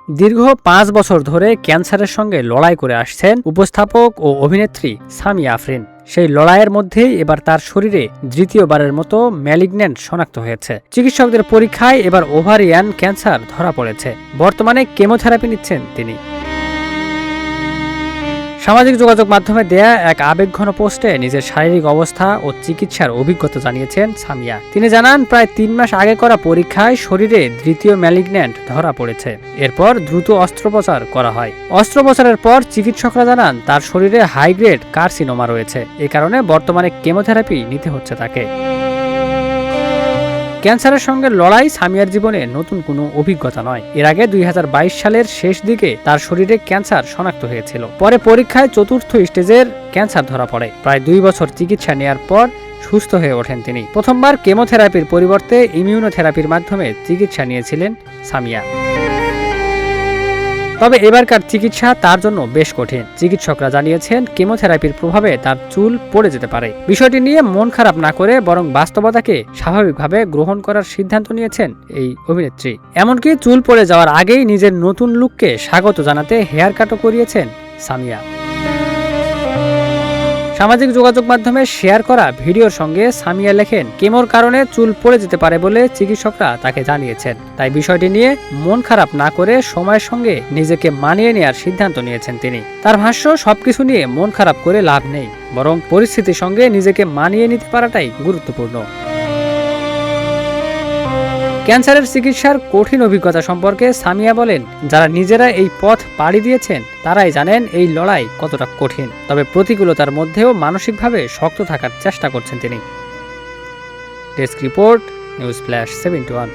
দীর্ঘ 5 বছর ধরে ক্যান্সারের সঙ্গে লড়াই করে আসছেন উপস্থাপক ও অভিনেত্রী সামিয়া আফরিন। সেই লড়াইয়ের মধ্যেই এবার তার শরীরে দ্বিতীয়বারের মতো ম্যালিগন্যান্ট শনাক্ত হয়েছে। চিকিৎসকদের পরীক্ষায় এবার ওভারিয়ান ক্যান্সার ধরা পড়েছে। বর্তমানে কেমোথেরাপি নিচ্ছেন তিনি। সামাজিক যোগাযোগ মাধ্যমে দেয়া এক আবেগঘন পোস্টে নিজের শারীরিক অবস্থা ও চিকিৎসার অভিজ্ঞতা জানিয়েছেন সামিয়া। তিনি জানান, প্রায় 3 মাস আগে করা পরীক্ষায় শরীরে দ্বিতীয় ম্যালিগন্যান্ট ধরা পড়েছে। এরপর দ্রুত অস্ত্রোপচার করা হয়। অস্ত্রোপচারের পর চিকিৎসকরা জানান তার শরীরে হাই গ্রেড কার্সিনোমা রয়েছে। এ কারণে বর্তমানে কেমোথেরাপি নিতে হচ্ছে তাকে। ক্যান্সারের সঙ্গে লড়াই সামিয়ার জীবনে নতুন কোনো অভিজ্ঞতা নয়। এর আগে 2022 সালের শেষ দিকে তার শরীরে ক্যান্সার শনাক্ত হয়েছিল। পরে পরীক্ষায় 4র্থ স্টেজের ক্যান্সার ধরা পড়ে। প্রায় 2 বছর চিকিৎসা নেয়ার পর সুস্থ হয়ে ওঠেন তিনি। প্রথমবার কেমোথেরাপির পরিবর্তে ইমিউনোথেরাপির মাধ্যমে চিকিৎসা নিয়েছিলেন সামিয়া। তবে এবারকার চিকিৎসা তার জন্য বেশ কঠিন। চিকিৎসকরা জানিয়েছেন কেমোথেরাপির প্রভাবে তার চুল পড়ে যেতে পারে। বিষয়টি নিয়ে মন খারাপ না করে বরং বাস্তবতাকে স্বাভাবিকভাবে গ্রহণ করার সিদ্ধান্ত নিয়েছেন এই অভিনেত্রী। এমনকি চুল পড়ে যাওয়ার আগেই নিজের নতুন লুককে স্বাগত জানাতে হেয়ার কাটও করিয়েছেন সামিয়া। সামাজিক যোগাযোগ মাধ্যমে শেয়ার করা ভিডিওর সঙ্গে সামিয়া লেখেন, কেমোর কারণে চুল পড়ে যেতে পারে বলে চিকিৎসকরা তাকে জানিয়েছেন। তাই বিষয়টি নিয়ে মন খারাপ না করে সময়ের সঙ্গে নিজেকে মানিয়ে নেওয়ার সিদ্ধান্ত নিয়েছেন তিনি। তার ভাষ্য, সবকিছু নিয়ে মন খারাপ করে লাভ নেই, বরং পরিস্থিতির সঙ্গে নিজেকে মানিয়ে নিতে পারাটাই গুরুত্বপূর্ণ। ক্যান্সারের চিকিৎসার কঠিন অভিজ্ঞতা সম্পর্কে সামিয়া বলেন, যারা নিজেরা এই পথ পাড়ি দিয়েছেন তারাই জানেন এই লড়াই কতটা কঠিন। তবে প্রতিকূলতার মধ্যেও মানসিকভাবে শক্ত থাকার চেষ্টা করছেন তিনি। Desk report, news flash 71।